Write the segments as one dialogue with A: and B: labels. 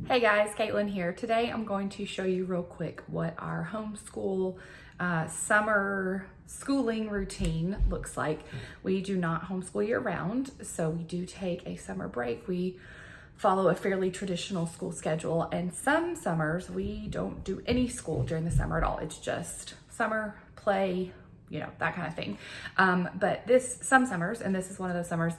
A: Hey guys, Caitlin here. Today I'm going to show you real quick what our homeschool summer schooling routine looks like. We do not homeschool year round, so we do take a summer break. We follow a fairly traditional school schedule, and some summers we don't do any school during the summer at all. It's just summer, play, you know, that kind of thing. But some summers, and this is one of those summers,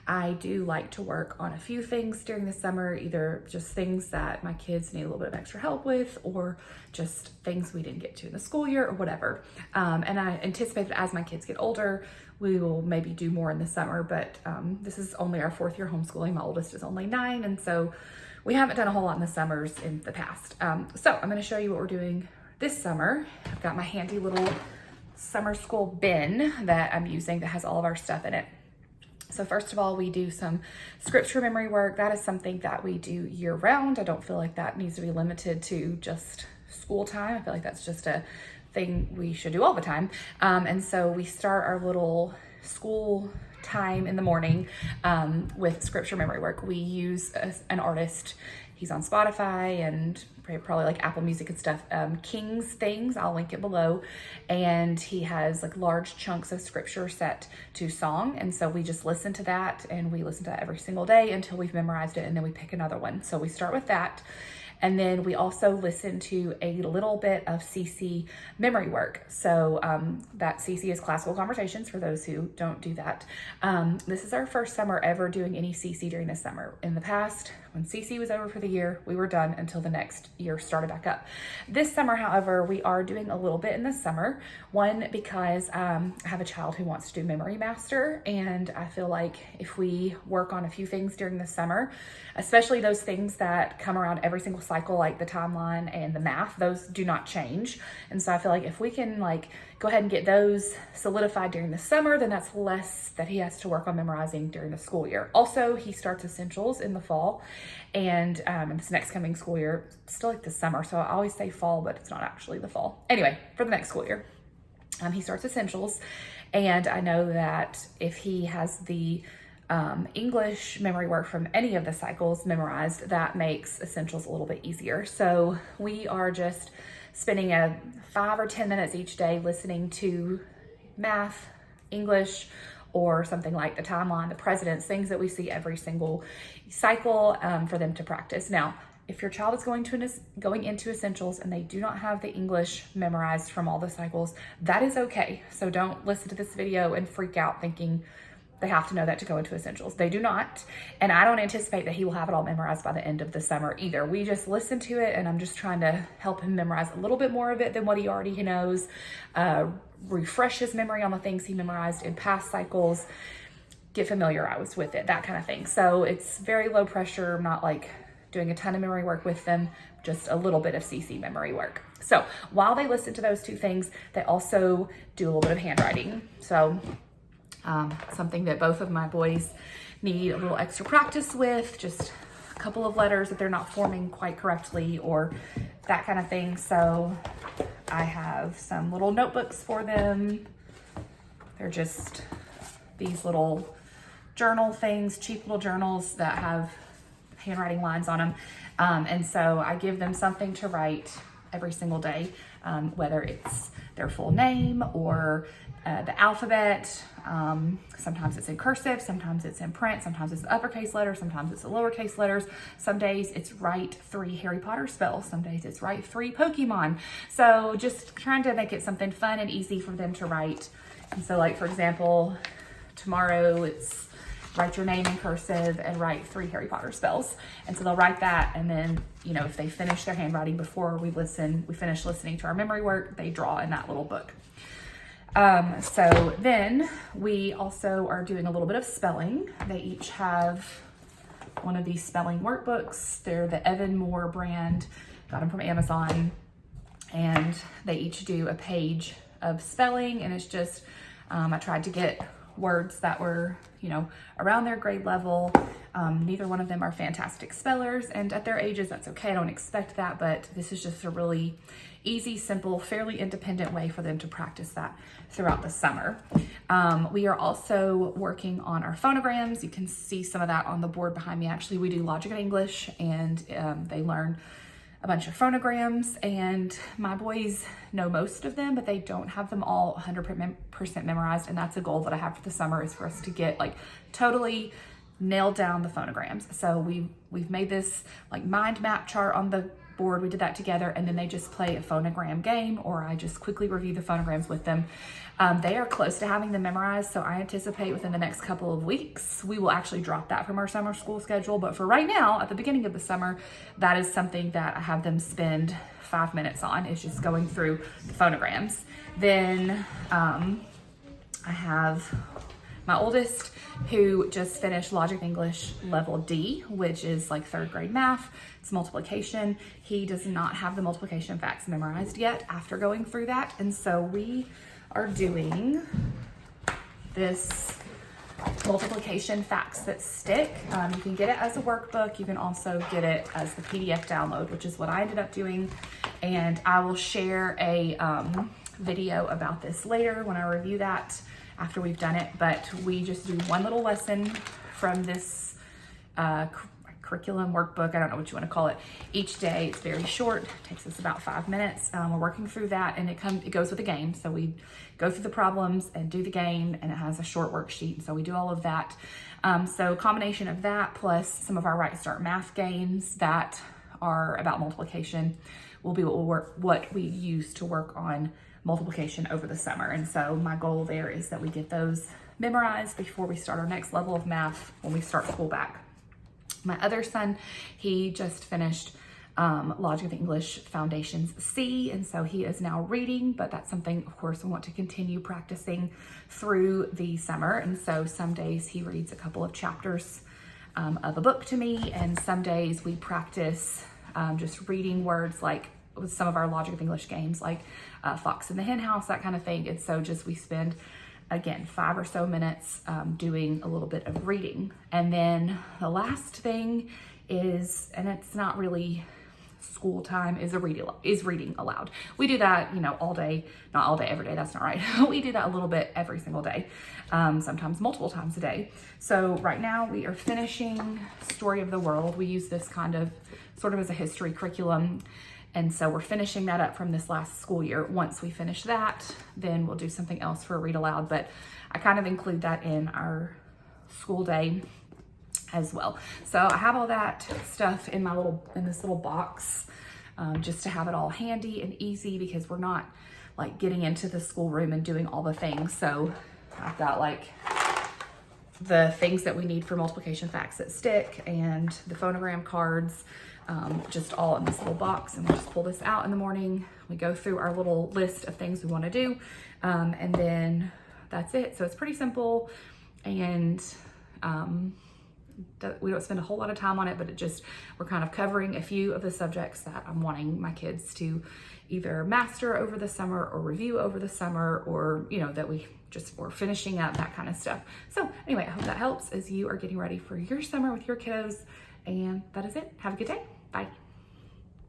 A: I do like to work on a few things during the summer, either just things that my kids need a little bit of extra help with, or just things we didn't get to in the school year or whatever. And I anticipate that as my kids get older, we will maybe do more in the summer, but this is only our 4th year homeschooling. My oldest is only 9, and so we haven't done a whole lot in the summers in the past. So I'm gonna show you what we're doing this summer. I've got my handy little summer school bin that I'm using that has all of our stuff in it. So first of all, we do some scripture memory work. That is something that we do year round. I don't feel like that needs to be limited to just school time. I feel like that's just a thing we should do all the time. And so we start our little school time in the morning with scripture memory work. We use an artist. He's on Spotify and probably like Apple Music and stuff. King's Things, I'll link it below. And he has like large chunks of scripture set to song. And so we just listen to that, and we listen to that every single day until we've memorized it, and then we pick another one. So we start with that. And then we also listen to a little bit of CC memory work. So that CC is classical conversations for those who don't do that. This is our first summer ever doing any CC during the summer. In the past, when CC was over for the year, we were done until the next year started back up. This summer, however, we are doing a little bit in the summer. One, because I have a child who wants to do Memory Master, and I feel like if we work on a few things during the summer, especially those things that come around every single cycle, like the timeline and the math, those do not change. And so I feel like if we can like go ahead and get those solidified during the summer, then that's less that he has to work on memorizing during the school year. Also, he starts essentials in the fall, and this next coming school year, still like the summer, so I always say fall, but it's not actually the fall. Anyway, for the next school year, he starts essentials, and I know that if he has the English memory work from any of the cycles memorized, that makes essentials a little bit easier. So we are just spending 5 or 10 minutes each day listening to math, English, or something like the timeline, the presidents, things that we see every single cycle for them to practice. Now, if your child is going into essentials and they do not have the English memorized from all the cycles, that is okay. So don't listen to this video and freak out thinking they have to know that to go into essentials. They do not. And I don't anticipate that he will have it all memorized by the end of the summer either. We just listen to it, and I'm just trying to help him memorize a little bit more of it than what he already knows, refresh his memory on the things he memorized in past cycles, get familiarized with it, that kind of thing. So it's very low pressure. I'm not like doing a ton of memory work with them, just a little bit of CC memory work. So while they listen to those two things, they also do a little bit of handwriting. So something that both of my boys need a little extra practice with, just a couple of letters that they're not forming quite correctly or that kind of thing. So I have some little notebooks for them. They're just these little journal things, cheap little journals that have handwriting lines on them. And so I give them something to write every single day, whether it's their full name or the alphabet. Sometimes it's in cursive, sometimes it's in print, sometimes it's uppercase letters, sometimes it's the lowercase letters. Some days it's write 3 Harry Potter spells. Some days it's write 3 Pokemon. So just trying to make it something fun and easy for them to write. And so like, for example, tomorrow it's write your name in cursive and write 3 Harry Potter spells. And so they'll write that, and then, you know, if they finish their handwriting before we finish listening to our memory work, they draw in that little book. So then we also are doing a little bit of spelling. They each have one of these spelling workbooks. They're the Evan Moore brand, got them from Amazon, and they each do a page of spelling, and it's just, I tried to get words that were, you know, around their grade level, Neither one of them are fantastic spellers, and at their ages, that's okay. I don't expect that, but this is just a really easy, simple, fairly independent way for them to practice that throughout the summer. We are also working on our phonograms. You can see some of that on the board behind me. Actually, we do logic and English, and they learn a bunch of phonograms, and my boys know most of them, but they don't have them all 100% memorized, and that's a goal that I have for the summer, is for us to get like totally nailed down the phonograms. So we've made this like mind map chart on the board. We did that together, and then they just play a phonogram game, or I just quickly review the phonograms with them. They are close to having them memorized, so I anticipate within the next couple of weeks we will actually drop that from our summer school schedule. But for right now, at the beginning of the summer, that is something that I have them spend 5 minutes on, is just going through the phonograms. Then I have my oldest, who just finished Logic English Level D, which is like 3rd grade math. It's multiplication. He does not have the multiplication facts memorized yet after going through that. And so we are doing this multiplication facts that stick. You can get it as a workbook. You can also get it as the PDF download, which is what I ended up doing. And I will share a video about this later when I review that after we've done it. But we just do one little lesson from this curriculum workbook. I don't know what you want to call it. Each day, it's very short. It takes us about 5 minutes. We're working through that, and it goes with a game. So we go through the problems and do the game, and it has a short worksheet. So we do all of that. So combination of that plus some of our Right Start math games that are about multiplication will be what we use to work on multiplication over the summer. And so my goal there is that we get those memorized before we start our next level of math when we start school back. My other son, he just finished Logic of English Foundations C, and so he is now reading, but that's something, of course, we want to continue practicing through the summer. And so some days he reads a couple of chapters of a book to me, and some days we practice just reading words like with some of our Logic of English games, like Fox in the Hen House, that kind of thing. And so just we spend, again, 5 or so minutes doing a little bit of reading. And then the last thing is, and it's not really school time, is reading aloud. We do that, all day, not all day, every day. That's not right. We do that a little bit every single day, sometimes multiple times a day. So right now we are finishing Story of the World. We use this sort of as a history curriculum. And so we're finishing that up from this last school year. Once we finish that, then we'll do something else for a read aloud. But I kind of include that in our school day as well. So I have all that stuff in this little box, just to have it all handy and easy, because we're not like getting into the schoolroom and doing all the things. So I've got like the things that we need for multiplication facts that stick and the phonogram cards, just all in this little box. And we just pull this out in the morning. We go through our little list of things we want to do, and then that's it. So it's pretty simple, and we don't spend a whole lot of time on it, but we're kind of covering a few of the subjects that I'm wanting my kids to either master over the summer or review over the summer, or that we're finishing up, that kind of stuff. So anyway, I hope that helps as you are getting ready for your summer with your kiddos. And that is it. Have a good day. Bye.